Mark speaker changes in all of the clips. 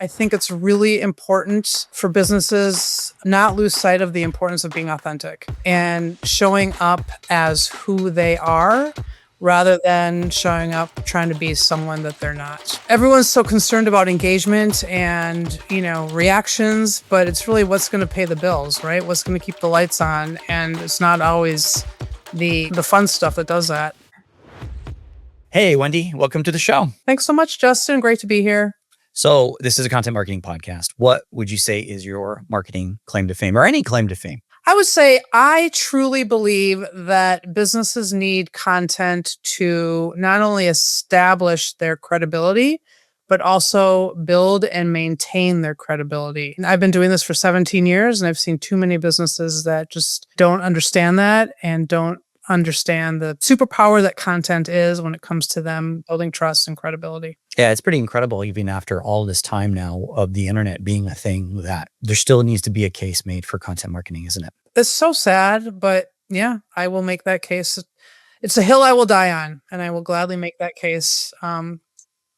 Speaker 1: I think it's really important for businesses not lose sight of the importance of being authentic and showing up as who they are rather than showing up trying to be someone that they're not. Everyone's so concerned about engagement and, reactions, but it's really what's going to pay the bills, right? What's going to keep the lights on, and it's not always the fun stuff that does that.
Speaker 2: Hey, Wendy, welcome to the show.
Speaker 1: Thanks so much, Justin. Great to be here.
Speaker 2: So this is a content marketing podcast. What would you say is your marketing claim to fame, or any claim to fame?
Speaker 1: I would say I truly believe that businesses need content to not only establish their credibility, but also build and maintain their credibility. And I've been doing this for 17 years, and I've seen too many businesses that just don't understand that and don't understand the superpower that content is when it comes to them building trust and credibility.
Speaker 2: Yeah, it's pretty incredible, even after all this time now of the internet being a thing, that there still needs to be a case made for content marketing, isn't it?
Speaker 1: It's so sad, but yeah, I will make that case. It's a hill I will die on, and I will gladly make that case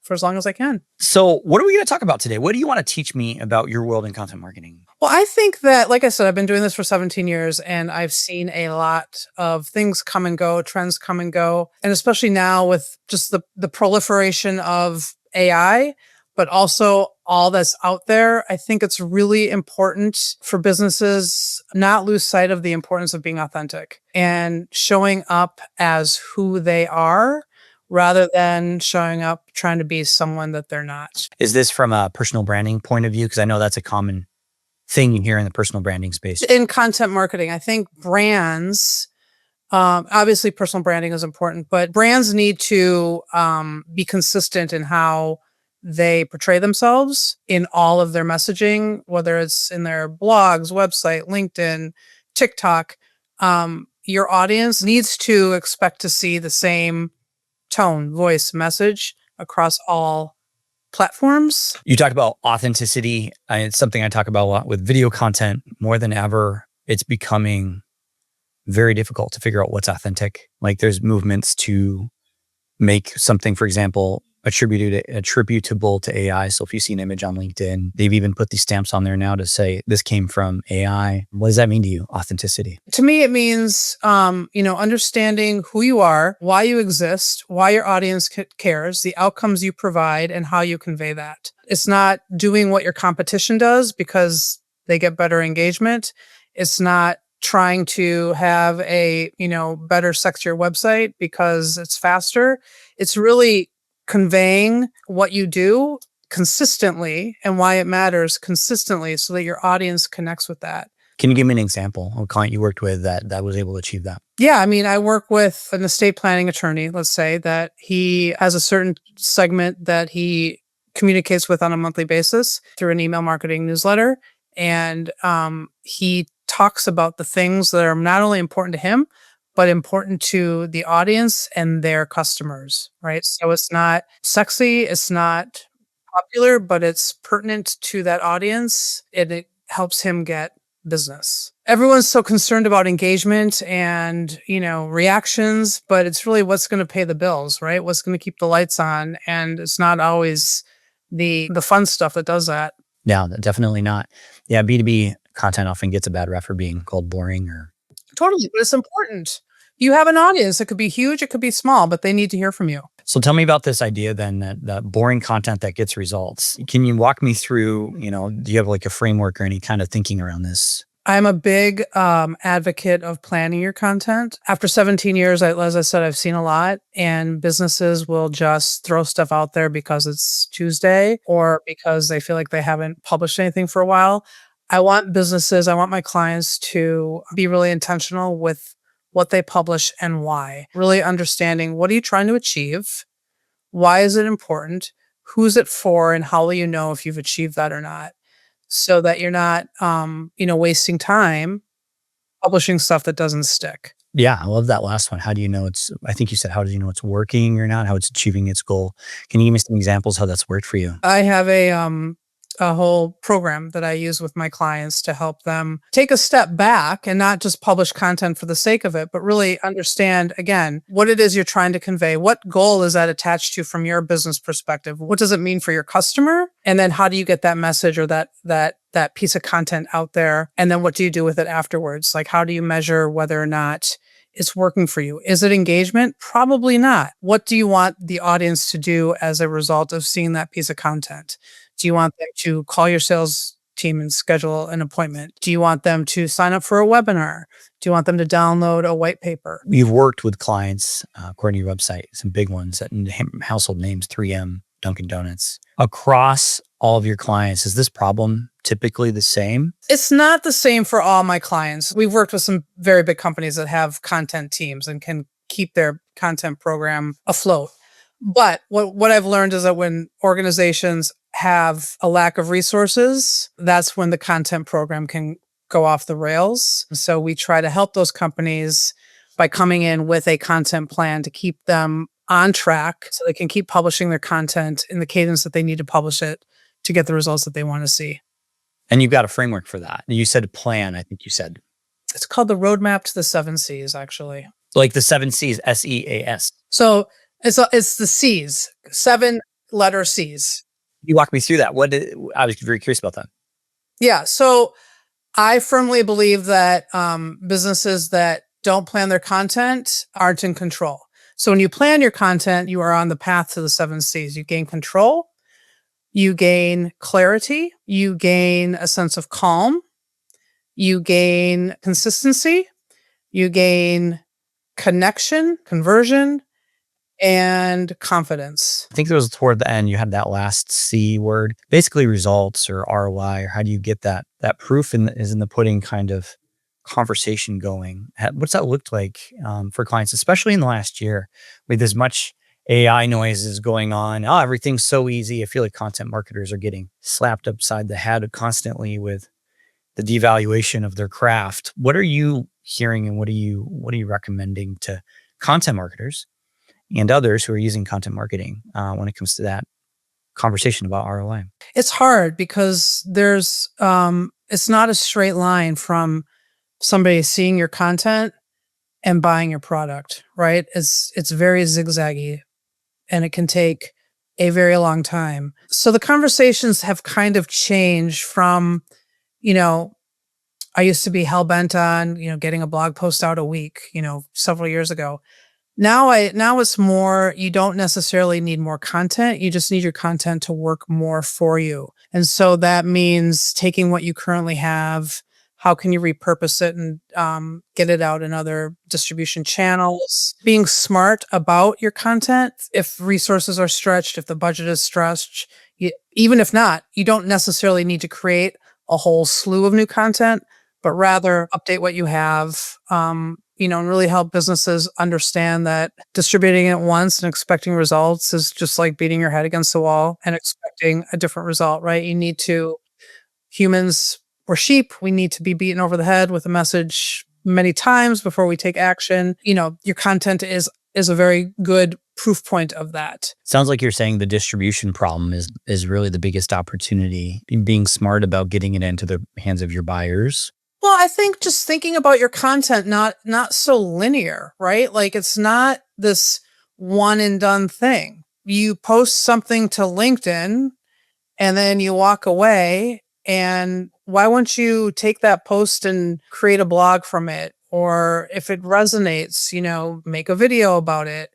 Speaker 1: for as long as I can.
Speaker 2: So what are we going to talk about today? What do you want to teach me about your world in content marketing?
Speaker 1: Well, I think that, like I said, I've been doing this for 17 years, and I've seen a lot of things come and go, trends come and go. And especially now with just the proliferation of AI, but also all that's out there, I think it's really important for businesses not lose sight of the importance of being authentic and showing up as who they are rather than showing up trying to be someone that they're not.
Speaker 2: Is this from a personal branding point of view? Because I know that's a common thing you hear in the personal branding space.
Speaker 1: In content marketing, I think brands, obviously personal branding is important, but brands need to be consistent in how they portray themselves in all of their messaging, whether it's in their blogs, website, LinkedIn, TikTok. Your audience needs to expect to see the same tone, voice, message across all platforms.
Speaker 2: You talk about authenticity. It's something I talk about a lot with video content. More than ever, it's becoming very difficult to figure out what's authentic. Like, there's movements to make something, for example, attributable to AI. So if you see an image on LinkedIn, they've even put these stamps on there now to say this came from AI. What does that mean to you, authenticity?
Speaker 1: To me, it means, understanding who you are, why you exist, why your audience cares, the outcomes you provide, and how you convey that. It's not doing what your competition does because they get better engagement. It's not trying to have a, better, sexier website because it's faster. It's really conveying what you do consistently and why it matters consistently so that your audience connects with that.
Speaker 2: Can you give me an example of a client you worked with that was able to achieve that?
Speaker 1: Yeah, I work with an estate planning attorney, let's say, that he has a certain segment that he communicates with on a monthly basis through an email marketing newsletter. And he talks about the things that are not only important to him, but important to the audience and their customers, right? So it's not sexy, it's not popular, but it's pertinent to that audience, and it helps him get business. Everyone's so concerned about engagement and, reactions, but it's really what's going to pay the bills, right? What's going to keep the lights on, and it's not always the fun stuff that does that.
Speaker 2: Yeah, definitely not. Yeah, B2B content often gets a bad rep for being called boring or...
Speaker 1: Totally, but it's important. You have an audience. It could be huge, it could be small, but they need to hear from you.
Speaker 2: So tell me about this idea then, that boring content that gets results. Can you walk me through, do you have like a framework or any kind of thinking around this?
Speaker 1: I'm a big advocate of planning your content. After 17 years, as I said, I've seen a lot, and businesses will just throw stuff out there because it's Tuesday or because they feel like they haven't published anything for a while. I want my clients to be really intentional with what they publish and why. Really understanding, what are you trying to achieve? Why is it important? Who's it for? And how will you know if you've achieved that or not? So that you're not, wasting time publishing stuff that doesn't stick.
Speaker 2: Yeah, I love that last one. How do you know I think you said, how do you know it's working or not? How it's achieving its goal? Can you give me some examples how that's worked for you?
Speaker 1: I have a a whole program that I use with my clients to help them take a step back and not just publish content for the sake of it, but really understand again what it is you're trying to convey. What goal is that attached to from your business perspective? What does it mean for your customer? And then how do you get that message or that piece of content out there? And then what do you do with it afterwards? Like, how do you measure whether or not it's working for you? Is it engagement? Probably not. What do you want the audience to do as a result of seeing that piece of content? Do you want them to call your sales team and schedule an appointment? Do you want them to sign up for a webinar? Do you want them to download a white paper?
Speaker 2: You've worked with clients, according to your website, some big ones, household names, 3M, Dunkin' Donuts. Across all of your clients, is this problem typically the same?
Speaker 1: It's not the same for all my clients. We've worked with some very big companies that have content teams and can keep their content program afloat. But what I've learned is that when organizations have a lack of resources, that's when the content program can go off the rails. So we try to help those companies by coming in with a content plan to keep them on track so they can keep publishing their content in the cadence that they need to publish it to get the results that they want to see.
Speaker 2: And you've got a framework for that. You said plan, I think you said.
Speaker 1: It's called the Roadmap to the 7 Cs, actually.
Speaker 2: Like the 7 Cs, SEAS.
Speaker 1: So it's the C's, 7-letter C's.
Speaker 2: You walk me through that. I was very curious about that.
Speaker 1: Yeah. So I firmly believe that businesses that don't plan their content aren't in control. So when you plan your content, you are on the path to the 7 Cs. You gain control, you gain clarity, you gain a sense of calm, you gain consistency, you gain connection, conversion, and confidence.
Speaker 2: I think it was toward the end, you had that last C word, basically results or ROI, or how do you get that proof is in the pudding kind of conversation going? What's that looked like for clients, especially in the last year with as much AI noise is going on? Oh, everything's so easy. I feel like content marketers are getting slapped upside the head constantly with the devaluation of their craft. What are you hearing and what are you recommending to content marketers and others who are using content marketing when it comes to that conversation about ROI?
Speaker 1: It's hard because it's not a straight line from somebody seeing your content and buying your product, right? It's very zigzaggy and it can take a very long time. So the conversations have kind of changed from, I used to be hell-bent on, getting a blog post out a week, several years ago. Now it's more, you don't necessarily need more content. You just need your content to work more for you. And so that means taking what you currently have, how can you repurpose it and get it out in other distribution channels? Being smart about your content. If resources are stretched, if the budget is stretched, even if not, you don't necessarily need to create a whole slew of new content, but rather update what you have, and really help businesses understand that distributing it once and expecting results is just like beating your head against the wall and expecting a different result, right? Humans, we're sheep. We need to be beaten over the head with a message many times before we take action. Your content is a very good proof point of that.
Speaker 2: Sounds like you're saying the distribution problem is really the biggest opportunity, being smart about getting it into the hands of your buyers.
Speaker 1: Well, I think just thinking about your content, not so linear, right? Like it's not this one and done thing. You post something to LinkedIn and then you walk away, and why won't you take that post and create a blog from it? Or if it resonates, make a video about it,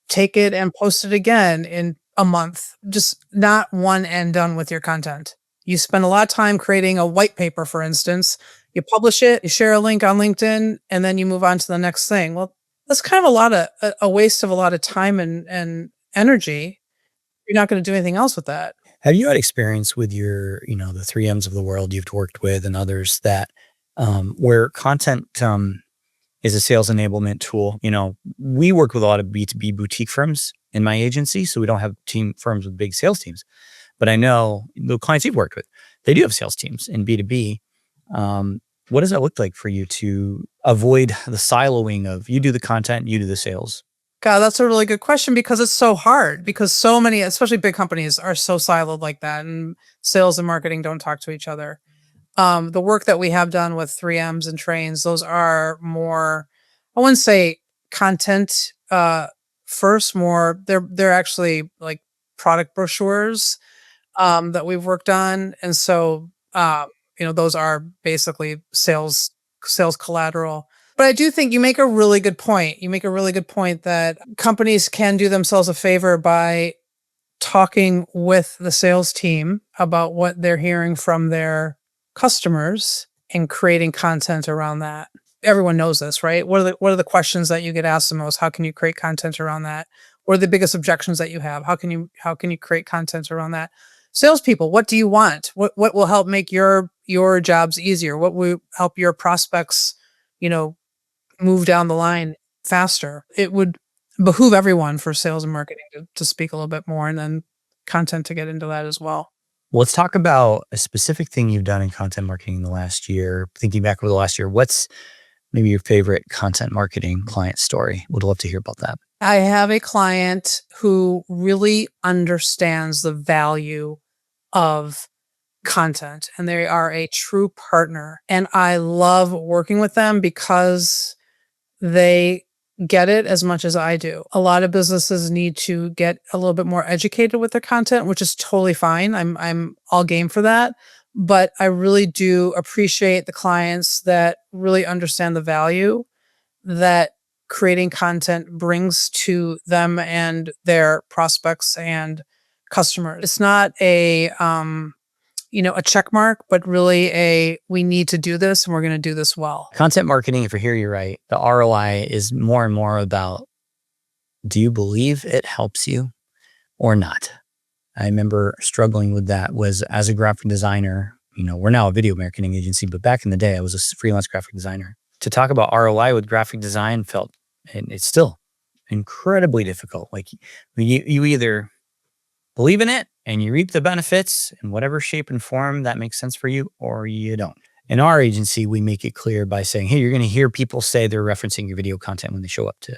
Speaker 1: take it and post it again in a month. Just not one and done with your content. You spend a lot of time creating a white paper, for instance. You publish it, you share a link on LinkedIn, and then you move on to the next thing. Well, that's kind of a waste of a lot of time and energy. You're not going to do anything else with that.
Speaker 2: Have you had experience with your, the 3Ms of the world you've worked with and others that where content is a sales enablement tool? We work with a lot of B2B boutique firms in my agency, so we don't have firms with big sales teams. But I know the clients you've worked with, they do have sales teams in B2B. What does that look like for you to avoid the siloing of you do the content, you do the sales?
Speaker 1: God, that's a really good question because it's so hard because so many, especially big companies, are so siloed like that, and sales and marketing don't talk to each other. The work that we have done with 3Ms and trains, those are more, I wouldn't say content first, more they're actually like product brochures that we've worked on. And so those are basically sales collateral. But I do think you make a really good point. You make a really good point that companies can do themselves a favor by talking with the sales team about what they're hearing from their customers and creating content around that. Everyone knows this, right? What are the questions that you get asked the most? How can you create content around that? What are the biggest objections that you have? How can you create content around that? Salespeople, what do you want? What will help make your jobs easier? What will help your prospects, you know, move down the line faster? It would behoove everyone for sales and marketing to speak a little bit more, and then content to get into that as well.
Speaker 2: Well, let's talk about a specific thing you've done in content marketing in the last year. Thinking back over the last year, what's maybe your favorite content marketing client story? Would love to hear about that.
Speaker 1: I have a client who really understands the value of content, and they are a true partner. And I love working with them because they get it as much as I do. A lot of businesses need to get a little bit more educated with their content, which is totally fine. I'm all game for that. But I really do appreciate the clients that really understand the value that creating content brings to them and their prospects and customers. It's not a check mark, but really we need to do this and we're going to do this well.
Speaker 2: Content marketing, if I hear you right, the ROI is more and more about, do you believe it helps you or not? I remember struggling with that was as a graphic designer, we're now a video marketing agency, but back in the day, I was a freelance graphic designer. To talk about ROI with graphic design and it's still incredibly difficult. Like you either believe in it and you reap the benefits in whatever shape and form that makes sense for you, or you don't. In our agency, we make it clear by saying, hey, you're going to hear people say they're referencing your video content when they show up to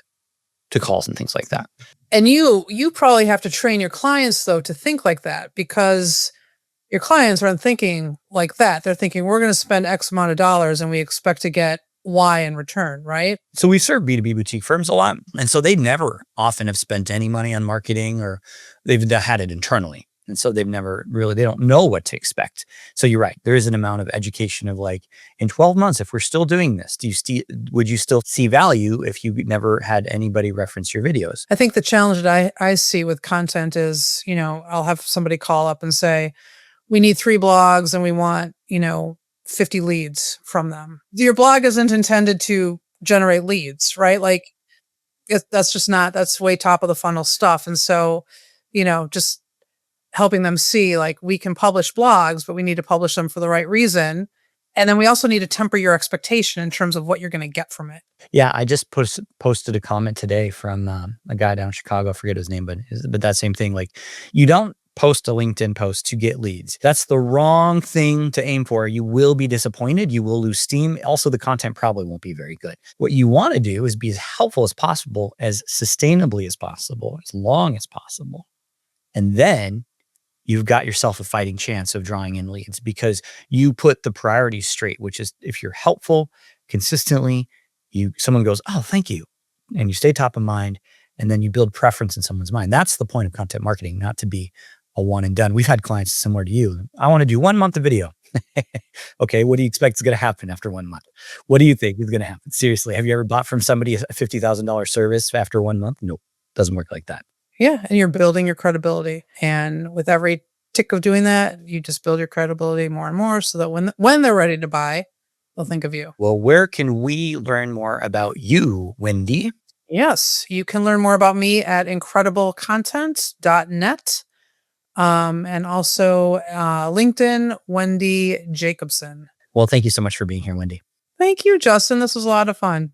Speaker 2: calls and things like that.
Speaker 1: And you probably have to train your clients though to think like that, because your clients aren't thinking like that. They're thinking we're going to spend X amount of dollars and we expect to get Y in return, right?
Speaker 2: So we serve B2B boutique firms a lot. And so they never often have spent any money on marketing, or they've had it internally. And so they don't know what to expect. So you're right. There is an amount of education of like, in 12 months, if we're still doing this, would you still see value if you never had anybody reference your videos?
Speaker 1: I think the challenge that I see with content is, I'll have somebody call up and say, we need 3 blogs and we want, 50 leads from them. Your blog isn't intended to generate leads, right? Like that's way top of the funnel stuff. And so, just helping them see like we can publish blogs, but we need to publish them for the right reason. And then we also need to temper your expectation in terms of what you're going to get from it.
Speaker 2: Yeah, I just posted a comment today from a guy down in Chicago. I forget his name, but that same thing. Like, you don't post a LinkedIn post to get leads. That's the wrong thing to aim for. You will be disappointed. You will lose steam. Also, the content probably won't be very good. What you want to do is be as helpful as possible, as sustainably as possible, as long as possible. And then you've got yourself a fighting chance of drawing in leads because you put the priorities straight, which is if you're helpful consistently, someone goes, oh, thank you. And you stay top of mind, and then you build preference in someone's mind. That's the point of content marketing, not to be a one and done. We've had clients similar to you. I want to do 1 month of video. Okay, what do you expect is going to happen after 1 month? What do you think is going to happen? Seriously, have you ever bought from somebody a $50,000 service after 1 month? Nope, doesn't work like that.
Speaker 1: Yeah, and you're building your credibility. And with every tick of doing that, you just build your credibility more and more so that when they're ready to buy, they'll think of you.
Speaker 2: Well, where can we learn more about you, Wendy?
Speaker 1: Yes, you can learn more about me at incrediblecontent.net. And also LinkedIn, Wendy Jacobson.
Speaker 2: Well, thank you so much for being here, Wendy.
Speaker 1: Thank you, Justin. This was a lot of fun.